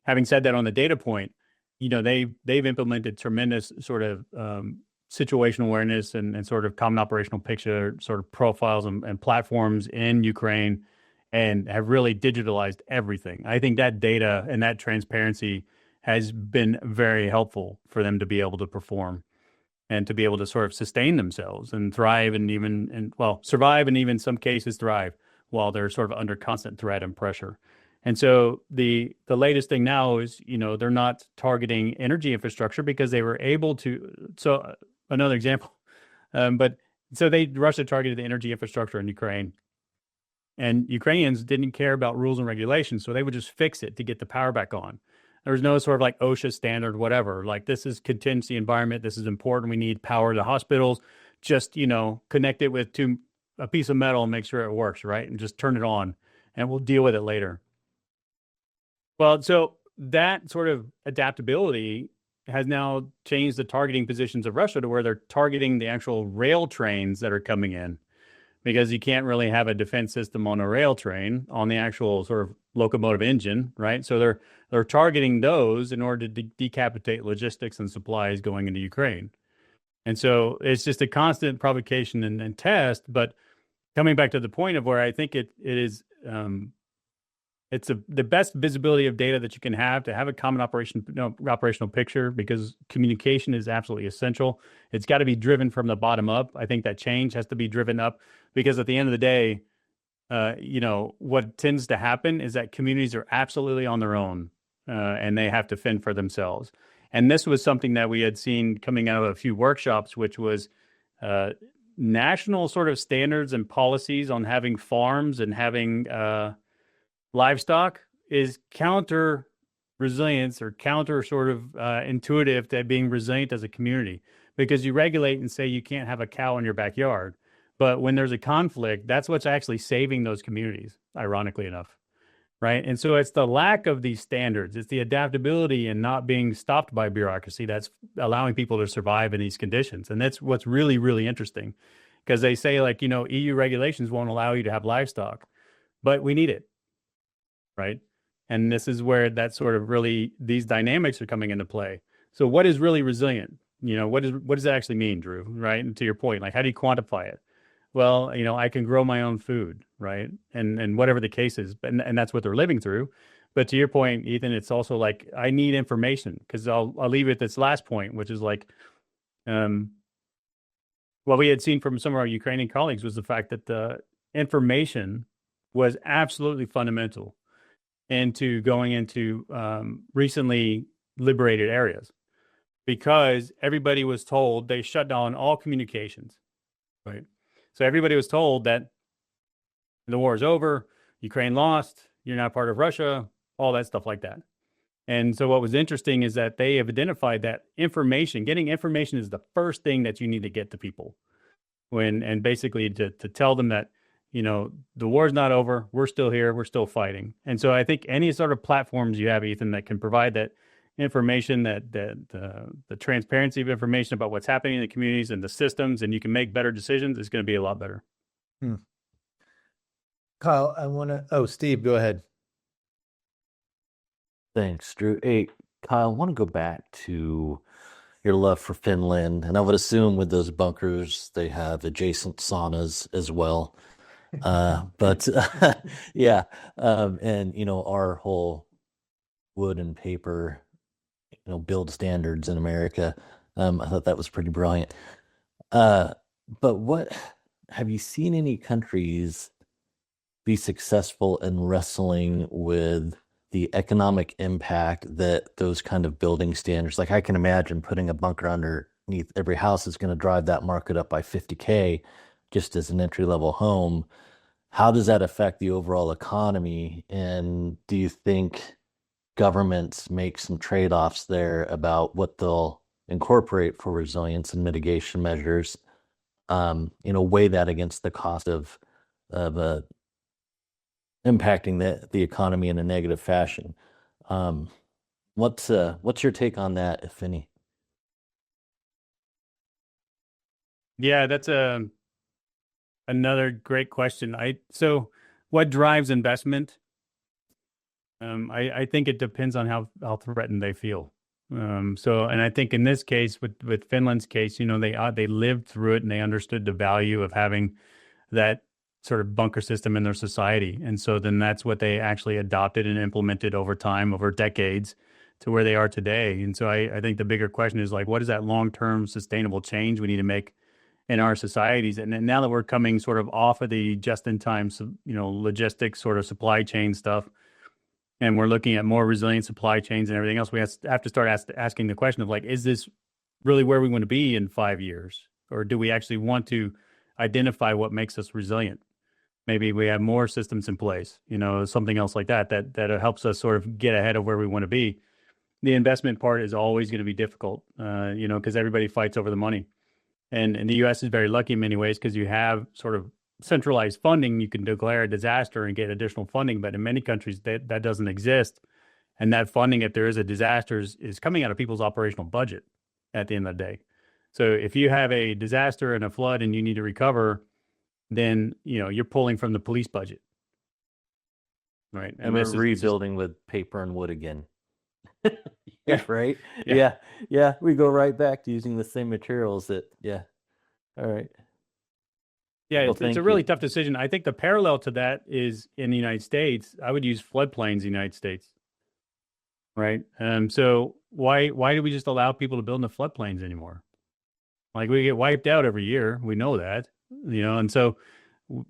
Having said that, on the data point, they've implemented tremendous sort of situational awareness and sort of common operational picture sort of profiles and platforms in Ukraine, and have really digitalized everything. I think that data and that transparency has been very helpful for them to be able to perform and to be able to sort of sustain themselves and thrive survive and even in some cases thrive while they're sort of under constant threat and pressure. And so the latest thing now is, they're not targeting energy infrastructure because they were able to. So another example, Russia targeted the energy infrastructure in Ukraine, and Ukrainians didn't care about rules and regulations, so they would just fix it to get the power back on. There was no sort of like OSHA standard, whatever. Like, this is contingency environment. This is important. We need power to hospitals. Just, connect it with a piece of metal and make sure it works, right? And just turn it on, and we'll deal with it later. Well, so that sort of adaptability has now changed the targeting positions of Russia to where they're targeting the actual rail trains that are coming in, because you can't really have a defense system on a rail train on the actual sort of locomotive engine, right? So they're targeting those in order to decapitate logistics and supplies going into Ukraine. And so it's just a constant provocation and test. But coming back to the point of where I think it is, it's the best visibility of data that you can have to have a common operational picture, because communication is absolutely essential. It's got to be driven from the bottom up. I think that change has to be driven up, because at the end of the day, what tends to happen is that communities are absolutely on their own, and they have to fend for themselves. And this was something that we had seen coming out of a few workshops, which was national sort of standards and policies on having farms and having livestock is counter resilience, or counter sort of intuitive to being resilient as a community, because you regulate and say you can't have a cow in your backyard. But when there's a conflict, that's what's actually saving those communities, ironically enough, right? And so it's the lack of these standards. It's the adaptability and not being stopped by bureaucracy that's allowing people to survive in these conditions. And that's what's really, really interesting, because they say, like, EU regulations won't allow you to have livestock, but we need it, right? And this is where that sort of really, these dynamics are coming into play. So what is really resilient? What does that actually mean, Drew, right? And to your point, like, how do you quantify it? Well, I can grow my own food, right? And whatever the case is, and that's what they're living through. But to your point, Ethan, it's also like, I need information, because I'll leave it this last point, which is like, what we had seen from some of our Ukrainian colleagues was the fact that the information was absolutely fundamental into going into recently liberated areas, because everybody was told they shut down all communications, Right. So everybody was told that the war is over, Ukraine lost, you're not part of Russia, all that stuff like that. And so what was interesting is that they have identified that getting information is the first thing that you need to get to people. And basically to tell them that, the war's not over, we're still here, we're still fighting. And so I think any sort of platforms you have, Ethan, that can provide that information, that the transparency of information about what's happening in the communities and the systems, and you can make better decisions, is going to be a lot better. Kyle, Steve, go ahead. Thanks, Drew. Hey, Kyle, I want to go back to your love for Finland, and I would assume with those bunkers they have adjacent saunas as well. But yeah, and our whole wood and paper, build standards in America. I thought that was pretty brilliant. But what have you seen any countries be successful in wrestling with the economic impact that those kind of building standards, like I can imagine putting a bunker underneath every house is going to drive that market up by 50K just as an entry-level home. How does that affect the overall economy? And do you think governments make some trade-offs there about what they'll incorporate for resilience and mitigation measures, weigh that against the cost of impacting the economy in a negative fashion? What's your take on that, if any? Yeah, that's another great question. So what drives investment? I think it depends on how threatened they feel. And I think in this case, with Finland's case, they lived through it and they understood the value of having that sort of bunker system in their society. And so then that's what they actually adopted and implemented over time, over decades, to where they are today. And so I think the bigger question is like, what is that long-term sustainable change we need to make in our societies? And now that we're coming sort of off of the just-in-time, logistics sort of supply chain stuff, and we're looking at more resilient supply chains and everything else, we have to start asking the question of like, is this really where we want to be in 5 years? Or do we actually want to identify what makes us resilient? Maybe we have more systems in place, something else like that helps us sort of get ahead of where we want to be. The investment part is always going to be difficult, because everybody fights over the money. And the U.S. is very lucky in many ways because you have sort of centralized funding. You can declare a disaster and get additional funding, but in many countries that doesn't exist. And that funding, if there is a disaster, is coming out of people's operational budget at the end of the day. So if you have a disaster and a flood and you need to recover, then you're pulling from the police budget, right? And we're rebuilding with paper and wood again. Yeah, right. Yeah. We go right back to using the same materials. All right. Yeah, it's a really tough decision. I think the parallel to that is in the United States. I would use floodplains in the United States, right? So why do we just allow people to build in the floodplains anymore? Like we get wiped out every year. We know that. And so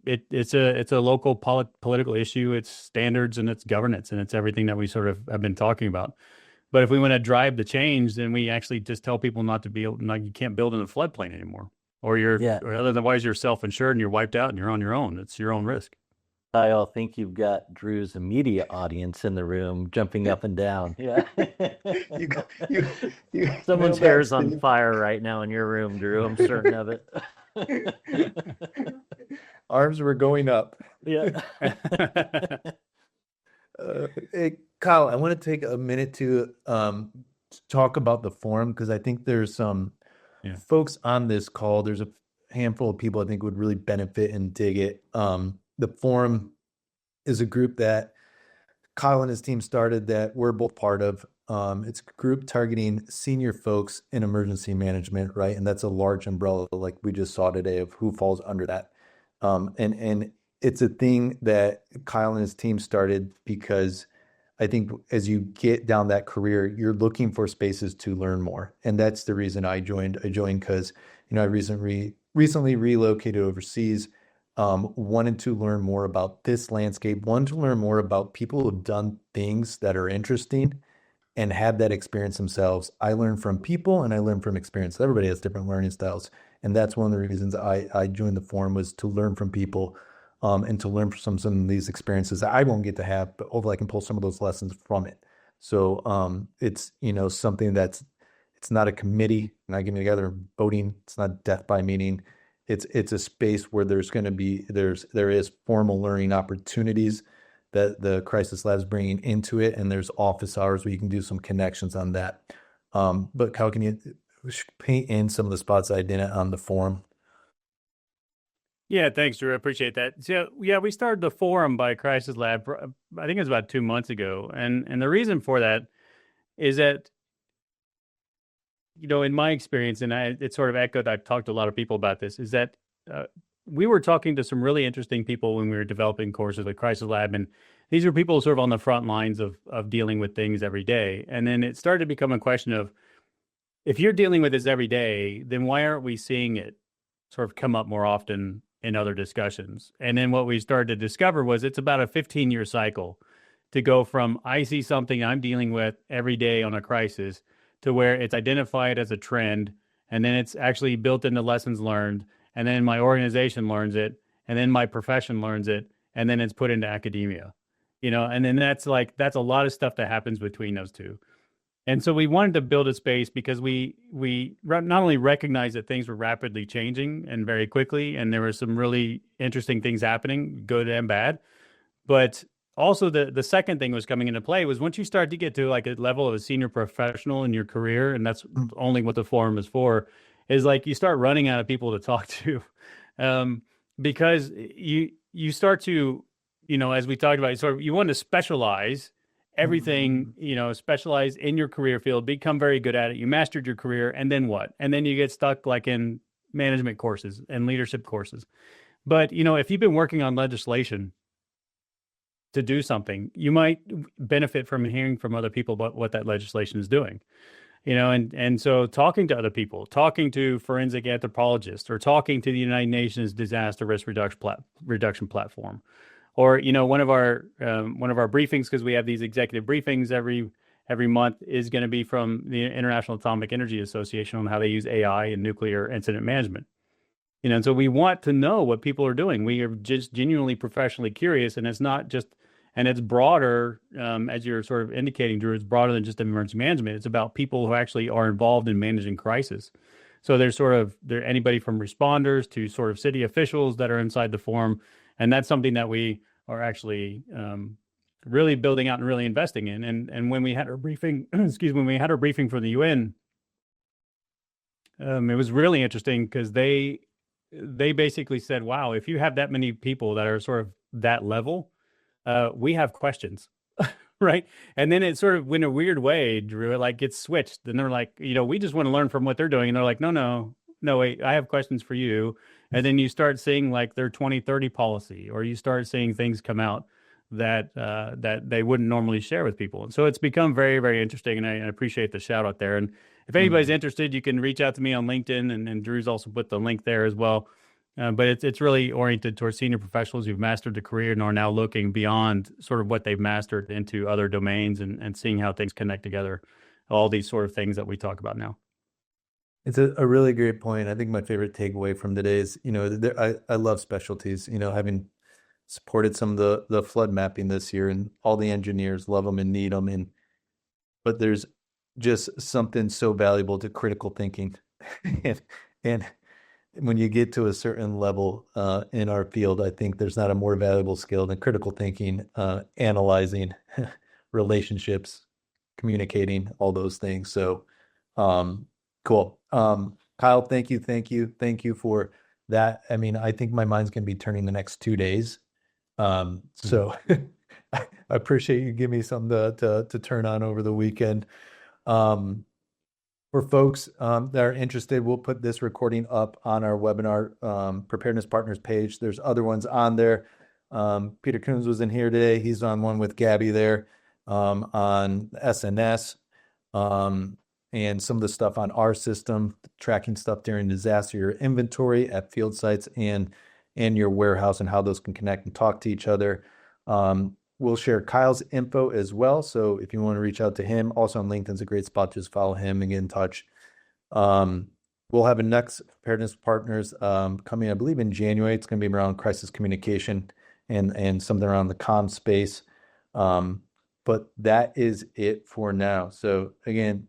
it's a local political issue. It's standards and it's governance and it's everything that we sort of have been talking about. But if we want to drive the change, then we actually just tell people you can't build in a floodplain anymore, or or otherwise you're self-insured and you're wiped out and you're on your own. It's your own risk. I all think you've got Drew's immediate audience in the room jumping up and down. Yeah. Someone's hair's on fire right now in your room, Drew. I'm certain of it. Arms were going up. Yeah. Hey, Kyle, I want to take a minute to talk about the forum because I think there's some folks on this call. There's a handful of people I think would really benefit and dig it. The forum is a group that Kyle and his team started that we're both part of. It's a group targeting senior folks in emergency management, right? And that's a large umbrella, like we just saw today, of who falls under that. And it's a thing that Kyle and his team started because I think as you get down that career, you're looking for spaces to learn more. And that's the reason I joined. I joined because, I recently relocated overseas, wanted to learn more about this landscape, wanted to learn more about people who've done things that are interesting and had that experience themselves. I learn from people and I learn from experience. Everybody has different learning styles. And that's one of the reasons I joined the forum, was to learn from people, and to learn from some of these experiences that I won't get to have, but hopefully I can pull some of those lessons from it. So it's, something it's not a committee, not getting together and voting. It's not death by meeting. It's a space where there is formal learning opportunities that the Crisis Lab is bringing into it, and there's office hours where you can do some connections on that. But Kyle, can you paint in some of the spots I didn't on the forum? Yeah, thanks, Drew. I appreciate that. So, yeah, we started the forum by Crisis Lab, I think it was about 2 months ago. And the reason for that is that, in my experience, and it's sort of echoed, I've talked to a lot of people about this, is that we were talking to some really interesting people when we were developing courses with Crisis Lab. And these are people sort of on the front lines of dealing with things every day. And then it started to become a question of, if you're dealing with this every day, then why aren't we seeing it sort of come up more often in other discussions? And then what we started to discover was it's about a 15-year cycle to go from I see something I'm dealing with every day on a crisis to where it's identified as a trend, and then it's actually built into lessons learned, and then my organization learns it, and then my profession learns it, and then it's put into academia, and then that's a lot of stuff that happens between those two. And so we wanted to build a space because we not only recognized that things were rapidly changing and very quickly, and there were some really interesting things happening, good and bad, but also the second thing was coming into play was once you start to get to like a level of a senior professional in your career, and that's only what the forum is for, is like you start running out of people to talk to, because you start to, as we talked about, you want to specialize everything, specialize in your career field, become very good at it. You mastered your career, and then what? And then you get stuck like in management courses and leadership courses. But, if you've been working on legislation to do something, you might benefit from hearing from other people about what that legislation is doing. And so talking to other people, talking to forensic anthropologists, or talking to the United Nations Disaster Risk Reduction Platform, or one of our briefings, because we have these executive briefings every month, is going to be from the International Atomic Energy Association on how they use AI in nuclear incident management. And so we want to know what people are doing. We are just genuinely professionally curious, and it's not just, and it's broader, as you're sort of indicating, Drew, it's broader than just emergency management. It's about people who actually are involved in managing crisis. So there's anybody from responders to sort of city officials that are inside the forum. And that's something that we are actually really building out and really investing in. And when we had our briefing, when we had our briefing for the UN, it was really interesting because they basically said, wow, if you have that many people that are sort of that level, we have questions, right? And then it sort of, in a weird way, Drew, it like gets switched. And they're like, we just want to learn from what they're doing. And they're like, no, wait, I have questions for you. And then you start seeing like their 2030 policy, or you start seeing things come out that they wouldn't normally share with people. And so it's become very, very interesting. And I appreciate the shout out there. And if anybody's interested, you can reach out to me on LinkedIn, and Drew's also put the link there as well. But it's really oriented towards senior professionals who've mastered the career and are now looking beyond sort of what they've mastered into other domains, and seeing how things connect together, all these sort of things that we talk about now. It's a really great point. I think my favorite takeaway from today is, I love specialties, having supported some of the flood mapping this year, and all the engineers love them and need them. But there's just something so valuable to critical thinking. and when you get to a certain level in our field, I think there's not a more valuable skill than critical thinking, analyzing relationships, communicating, all those things. So cool. Kyle, thank you for that. I mean, I think my mind's going to be turning the next 2 days. So I appreciate you giving me something to turn on over the weekend. For folks that are interested, we'll put this recording up on our webinar Preparedness Partners page. There's other ones on there. Peter Coons was in here today. He's on one with Gabby there on SNS. And some of the stuff on our system, tracking stuff during disaster, your inventory at field sites and your warehouse, and how those can connect and talk to each other. We'll share Kyle's info as well. So if you want to reach out to him, also on LinkedIn's a great spot. Just follow him and get in touch. we'll have a next preparedness partners coming, I believe, in January. It's going to be around crisis communication and something around the comm space. But that is it for now. So again,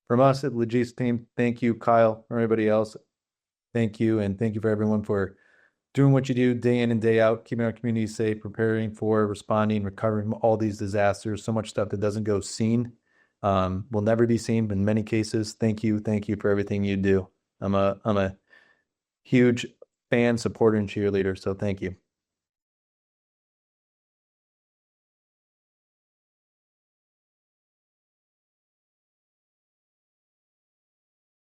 from us at Logista team, thank you, Kyle, or everybody else. Thank you. And thank you for everyone for doing what you do day in and day out, keeping our community safe, preparing for, responding, recovering from all these disasters, so much stuff that doesn't go seen, will never be seen in many cases. Thank you for everything you do. I'm a huge fan, supporter, and cheerleader, so thank you.